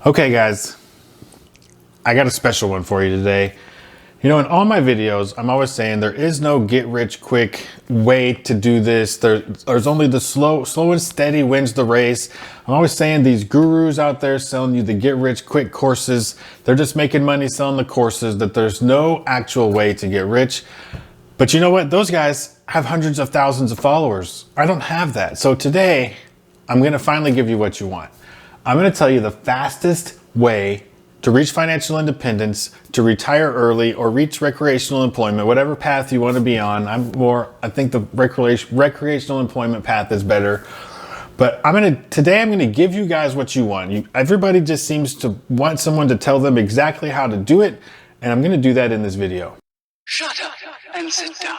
Okay guys, I got a special one for you today. You know, in all my videos, I'm always saying there is no get rich quick way to do this. There's only the slow and steady wins the race. I'm always saying these gurus out there selling you the get rich quick courses, they're just making money selling the courses, that there's no actual way to get rich. But you know what? Those guys have hundreds of thousands of followers. I don't have that. So today, I'm gonna finally give you what you want. I'm going to tell you the fastest way to reach financial independence, to retire early, or reach recreational employment, whatever path you want to be on. I think the recreational employment path is better. But today I'm going to give you guys what you want. Everybody just seems to want someone to tell them exactly how to do it, and I'm going to do that in this video. Shut up and sit down.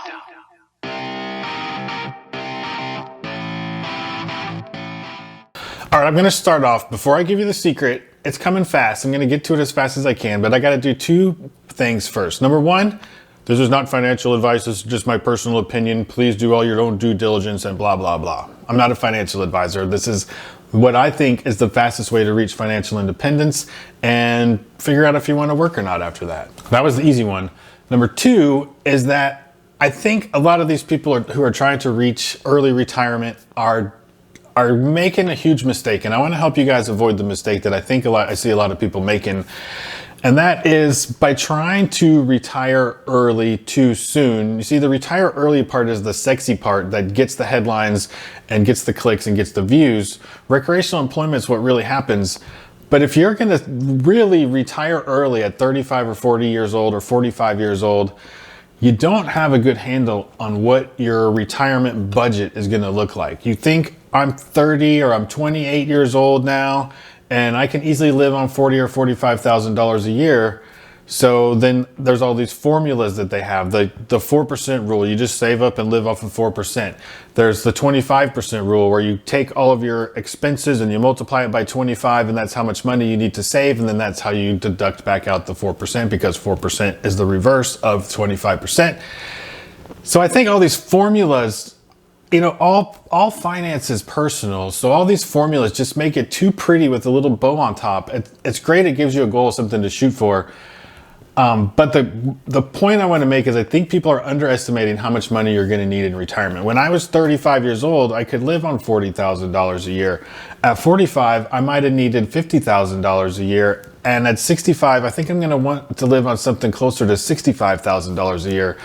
All right, I'm gonna start off. Before I give you the secret, it's coming fast. I'm gonna get to it as fast as I can, but I gotta do two things first. Number one, this is not financial advice, this is just my personal opinion. Please do all your own due diligence and blah, blah, blah. I'm not a financial advisor. This is what I think is the fastest way to reach financial independence and figure out if you wanna work or not after that. That was the easy one. Number two is that I think a lot of these people who are trying to reach early retirement are making a huge mistake, and I want to help you guys avoid the mistake that I see a lot of people making, and that is by trying to retire early too soon. You see, the retire early part is the sexy part that gets the headlines and gets the clicks and gets the views. Recreational employment is what really happens. But if you're going to really retire early at 35 or 40 years old or 45 years old, you don't have a good handle on what your retirement budget is going to look like. You think, I'm 30 or I'm 28 years old now, and I can easily live on $40,000 or $45,000 a year. So then there's all these formulas that they have. The 4% rule, you just save up and live off of 4%. There's the 25% rule, where you take all of your expenses and you multiply it by 25, and that's how much money you need to save. And then that's how you deduct back out the 4%, because 4% is the reverse of 25%. So I think all these formulas, you know, all finance is personal. So all these formulas just make it too pretty with a little bow on top. It's great. It gives you a goal, something to shoot for. But the point I want to make is I think people are underestimating how much money you're going to need in retirement. When I was 35 years old, I could live on $40,000 a year. At 45, I might have needed $50,000 a year. And at 65, I think I'm going to want to live on something closer to $65,000 a year.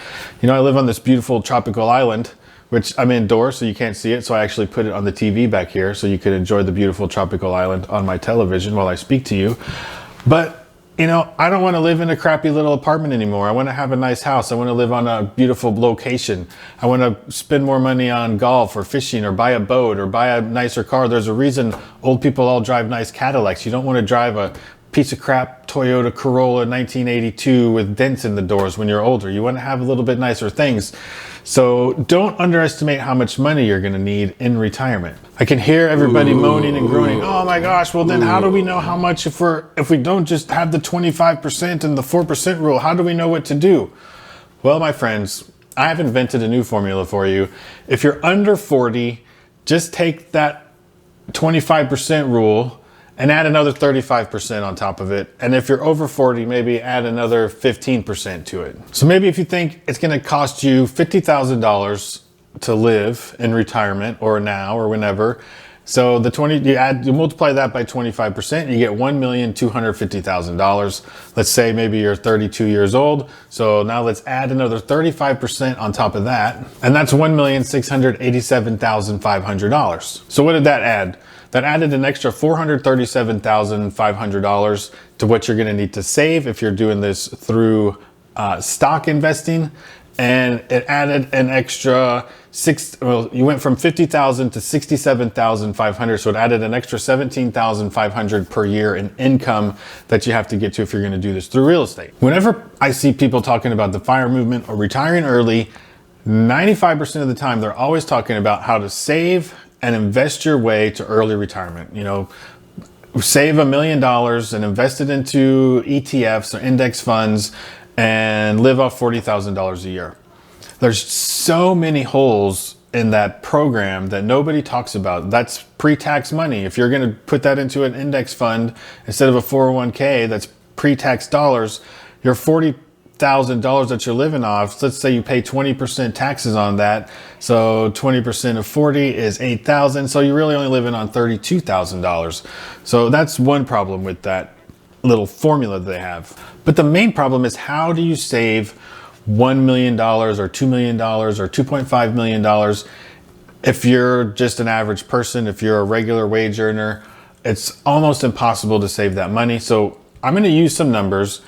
You know, I live on this beautiful tropical island, which I'm indoors, so you can't see it. So I actually put it on the TV back here so you could enjoy the beautiful tropical island on my television while I speak to you. But you know, I don't want to live in a crappy little apartment anymore. I want to have a nice house. I want to live on a beautiful location. I want to spend more money on golf or fishing or buy a boat or buy a nicer car. There's a reason old people all drive nice Cadillacs. You don't want to drive a piece of crap Toyota Corolla 1982 with dents in the doors when you're older. You want to have a little bit nicer things. So don't underestimate how much money you're going to need in retirement. I can hear everybody moaning and groaning. Oh my gosh, well then how do we know how much if we don't just have the 25% and the 4% rule? How do we know what to do? Well, my friends, I have invented a new formula for you. If you're under 40, just take that 25% rule and add another 35% on top of it. And if you're over 40, maybe add another 15% to it. So maybe if you think it's gonna cost you $50,000 to live in retirement, or now or whenever, so you multiply that by 25%, you get $1,250,000. Let's say maybe you're 32 years old. So now let's add another 35% on top of that. And that's $1,687,500. So what did that add? That added an extra $437,500 to what you're gonna need to save if you're doing this through stock investing. And it added an extra you went from 50,000 to 67,500. So it added an extra 17,500 per year in income that you have to get to if you're gonna do this through real estate. Whenever I see people talking about the FIRE movement or retiring early, 95% of the time, they're always talking about how to save and invest your way to early retirement. You know, save $1 million and invest it into ETFs or index funds and live off $40,000 a year. There's so many holes in that program that nobody talks about. That's pre-tax money. If you're going to put that into an index fund instead of a 401k, that's pre-tax dollars. Your $40,000 that you're living off, let's say you pay 20% taxes on that. So 20% of 40 is 8,000. So you're really only living on $32,000. So that's one problem with that little formula that they have. But the main problem is, how do you save $1 million or $2 million or $2.5 million if you're just an average person? If you're a regular wage earner, it's almost impossible to save that money. So I'm going to use some numbers,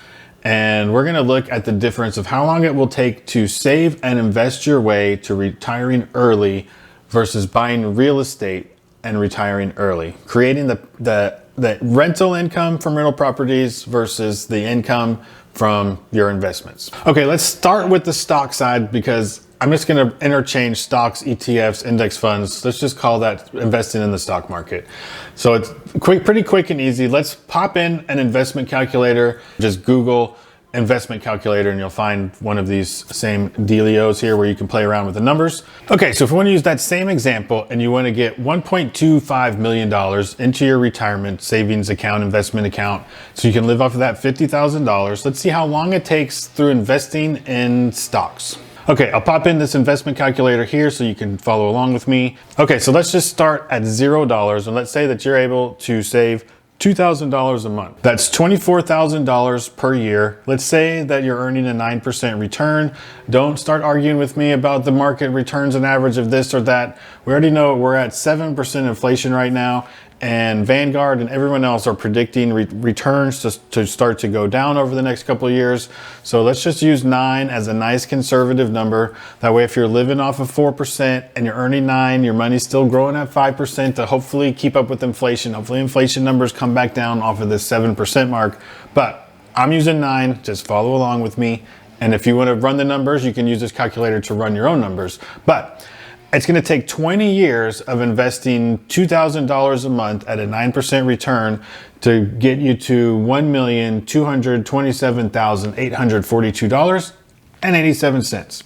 and we're going to look at the difference of how long it will take to save and invest your way to retiring early versus buying real estate and retiring early, creating the rental income from rental properties versus the income from your investments. Okay, let's start with the stock side, because I'm just going to interchange stocks, ETFs, index funds. Let's just call that investing in the stock market. So it's pretty quick and easy. Let's pop in an investment calculator. Just Google investment calculator and you'll find one of these same dealios here where you can play around with the numbers. Okay, so if we want to use that same example and you want to get $1.25 million into your retirement savings account, investment account, so you can live off of that $50,000, let's see how long it takes through investing in stocks. Okay, I'll pop in this investment calculator here so you can follow along with me. Okay, so let's just start at $0, and let's say that you're able to save $2,000 a month. That's $24,000 per year. Let's say that you're earning a 9% return. Don't start arguing with me about the market returns and average of this or that. We already know we're at 7% inflation right now, and Vanguard and everyone else are predicting returns to start to go down over the next couple of years. So let's just use 9 as a nice conservative number. That way, if you're living off of 4% and you're earning 9, your money's still growing at 5% to hopefully keep up with inflation. Hopefully inflation numbers come back down off of this 7% mark. But I'm using 9, just follow along with me. And if you want to run the numbers, you can use this calculator to run your own numbers. But it's going to take 20 years of investing $2,000 a month at a 9% return to get you to $1,227,842.87.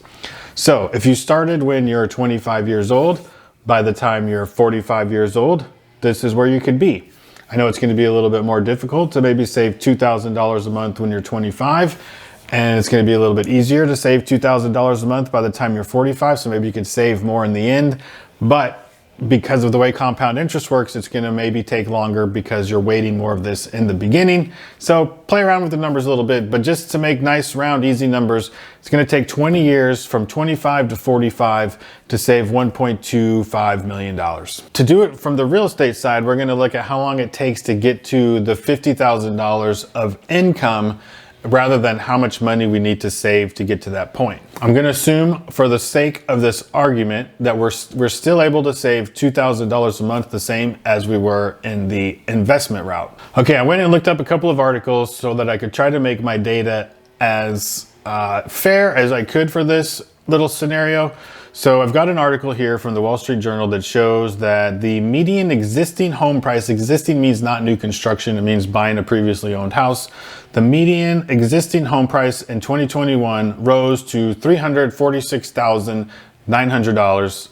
So if you started when you're 25 years old, by the time you're 45 years old, this is where you could be. I know it's going to be a little bit more difficult to maybe save $2,000 a month when you're 25. And it's going to be a little bit easier to save $2,000 a month by the time you're 45. So maybe you could save more in the end. But because of the way compound interest works, it's going to maybe take longer because you're weighting more of this in the beginning. So play around with the numbers a little bit. But just to make nice, round, easy numbers, it's going to take 20 years from 25 to 45 to save $1.25 million. To do it from the real estate side, we're going to look at how long it takes to get to the $50,000 of income, rather than how much money we need to save to get to that point. I'm going to assume, for the sake of this argument, that we're still able to save $2,000 a month, the same as we were in the investment route. Okay, I went and looked up a couple of articles so that I could try to make my data as fair as I could for this little scenario. So I've got an article here from the Wall Street Journal that shows that the median existing home price, existing means not new construction, it means buying a previously owned house. The median existing home price in 2021 rose to $346,900.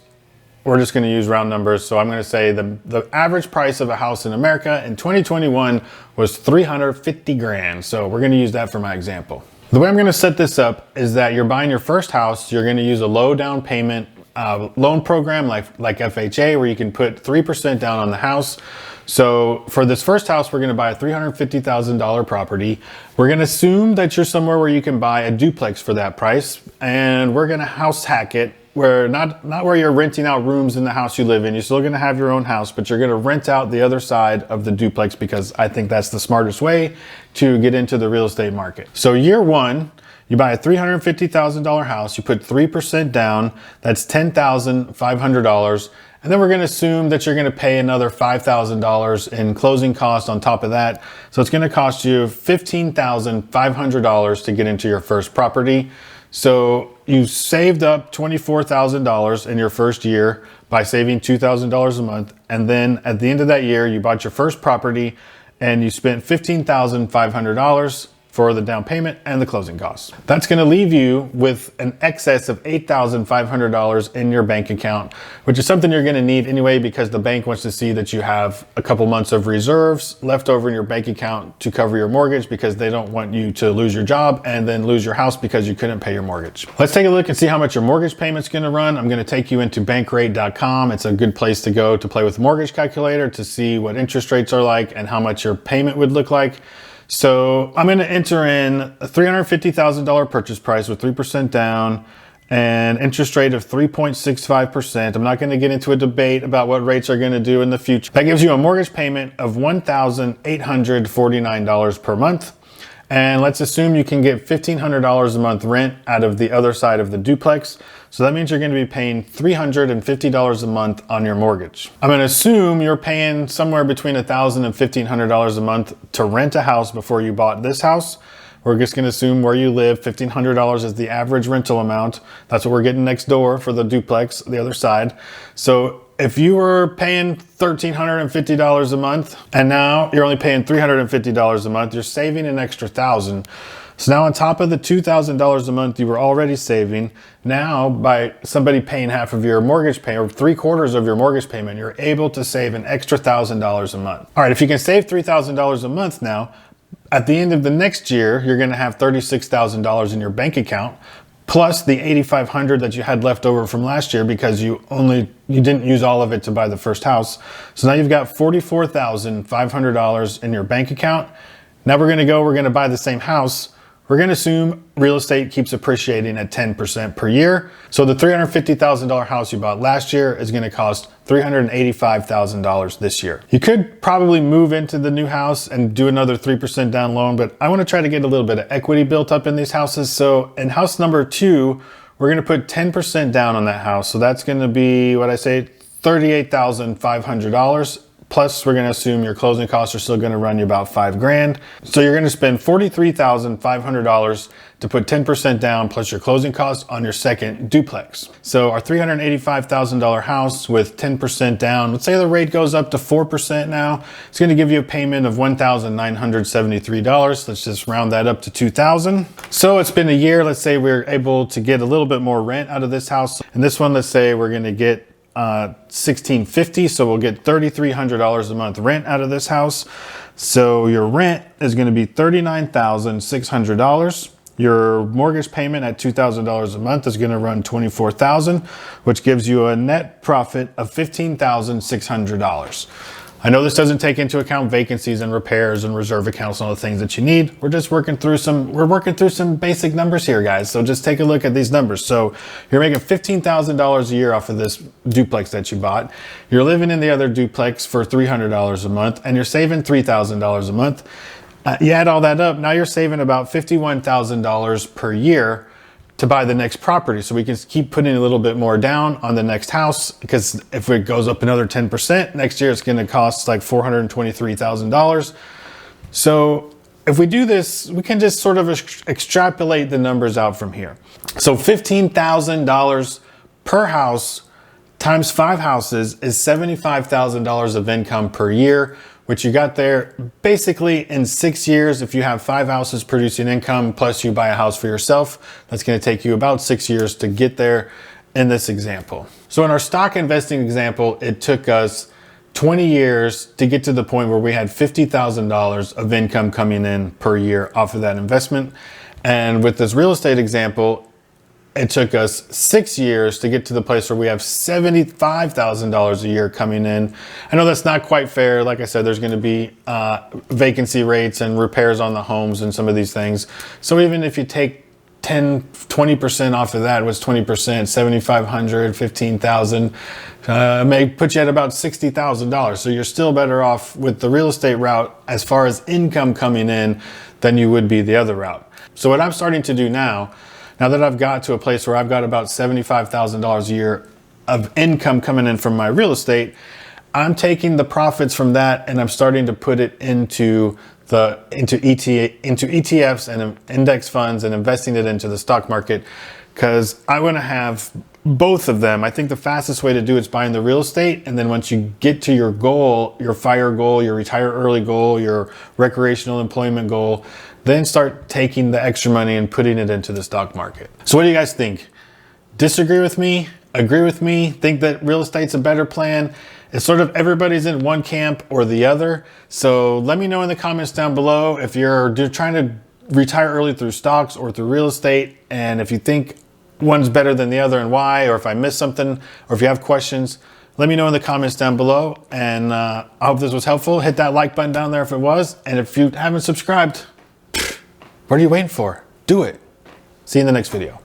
We're just going to use round numbers. So I'm going to say the average price of a house in America in 2021 was $350,000. So we're going to use that for my example. The way I'm going to set this up is that you're buying your first house. You're going to use a low down payment loan program like FHA, where you can put 3% down on the house. So for this first house, we're going to buy a $350,000 property. We're going to assume that you're somewhere where you can buy a duplex for that price, and we're going to house hack it, where not where you're renting out rooms in the house you live in. You're still going to have your own house, but you're going to rent out the other side of the duplex, because I think that's the smartest way to get into the real estate market. So year one, you buy a $350,000 house, you put 3% down, that's $10,500. And then we're going to assume that you're going to pay another $5,000 in closing costs on top of that. So it's going to cost you $15,500 to get into your first property. So you saved up $24,000 in your first year by saving $2,000 a month. And then at the end of that year, you bought your first property and you spent $15,500. for the down payment and the closing costs. That's going to leave you with an excess of $8,500 in your bank account, which is something you're going to need anyway because the bank wants to see that you have a couple months of reserves left over in your bank account to cover your mortgage because they don't want you to lose your job and then lose your house because you couldn't pay your mortgage. Let's take a look and see how much your mortgage payment's going to run. I'm going to take you into bankrate.com. It's a good place to go to play with the mortgage calculator to see what interest rates are like and how much your payment would look like. So I'm going to enter in a $350,000 purchase price with 3% down and interest rate of 3.65%. I'm not going to get into a debate about what rates are going to do in the future. That gives you a mortgage payment of $1,849 per month. And let's assume you can get $1,500 a month rent out of the other side of the duplex. So that means you're going to be paying $350 a month on your mortgage. I'm going to assume you're paying somewhere between $1,000 and $1,500 a month to rent a house before you bought this house. We're just going to assume where you live, $1,500 is the average rental amount. That's what we're getting next door for the duplex, the other side. So if you were paying $1,350 a month and now you're only paying $350 a month, you're saving an extra $1,000. So now on top of the $2,000 a month you were already saving, now by somebody paying half of your mortgage payment or 3/4 of your mortgage payment, you're able to save an extra $1,000 a month. All right, if you can save $3,000 a month now, at the end of the next year, you're going to have $36,000 in your bank account, plus the $8,500 that you had left over from last year because you didn't use all of it to buy the first house. So now you've got $44,500 in your bank account. Now we're going to buy the same house. We're going to assume real estate keeps appreciating at 10% per year. So the $350,000 house you bought last year is going to cost $385,000 this year. You could probably move into the new house and do another 3% down loan, but I want to try to get a little bit of equity built up in these houses. So in house number 2, we're going to put 10% down on that house. So that's going to be, what I say, $38,500. Plus, we're going to assume your closing costs are still going to run you about $5,000. So you're going to spend $43,500 to put 10% down plus your closing costs on your second duplex. So our $385,000 house with 10% down, let's say the rate goes up to 4% now, it's going to give you a payment of $1,973. Let's just round that up to $2,000. So it's been a year. Let's say we're able to get a little bit more rent out of this house. And this one, let's say we're going to get $1,650, so we'll get $3,300 a month rent out of this house. So your rent is going to be $39,600. Your mortgage payment at $2,000 a month is going to run $24,000, which gives you a net profit of $15,600. I know this doesn't take into account vacancies and repairs and reserve accounts and all the things that you need. We're working through some basic numbers here, guys. So just take a look at these numbers. So you're making $15,000 a year off of this duplex that you bought. You're living in the other duplex for $300 a month and you're saving $3,000 a month. You add all that up, now you're saving about $51,000 per year to buy the next property. So we can keep putting a little bit more down on the next house, because if it goes up another 10%, next year it's going to cost like $423,000. So if we do this, we can just sort of extrapolate the numbers out from here. So $15,000 per house times 5 houses is $75,000 of income per year, which you got there basically in 6 years. If you have 5 houses producing income, plus you buy a house for yourself, that's going to take you about 6 years to get there in this example. So in our stock investing example, it took us 20 years to get to the point where we had $50,000 of income coming in per year off of that investment. And with this real estate example, it took us 6 years to get to the place where we have $75,000 a year coming in. I know that's not quite fair. Like I said, there's going to be vacancy rates and repairs on the homes and some of these things. So even if you take 20% off of that, was 20%, 7,500, 15,000, may put you at about $60,000. So you're still better off with the real estate route as far as income coming in than you would be the other route. So what I'm starting to do now that I've got to a place where I've got about $75,000 a year of income coming in from my real estate, I'm taking the profits from that and I'm starting to put it into ETFs and index funds and investing it into the stock market, because I want to have both of them. I think the fastest way to do it is buying the real estate. And then once you get to your goal, your FIRE goal, your retire early goal, your recreational employment goal, then start taking the extra money and putting it into the stock market. So what do you guys think? Disagree with me? Agree with me? Think that real estate's a better plan? It's sort of everybody's in one camp or the other. So let me know in the comments down below if you're trying to retire early through stocks or through real estate, and if you think one's better than the other and why, or if I missed something, or if you have questions, let me know in the comments down below. And I hope this was helpful. Hit that like button down there if it was. And if you haven't subscribed, what are you waiting for? Do it. See you in the next video.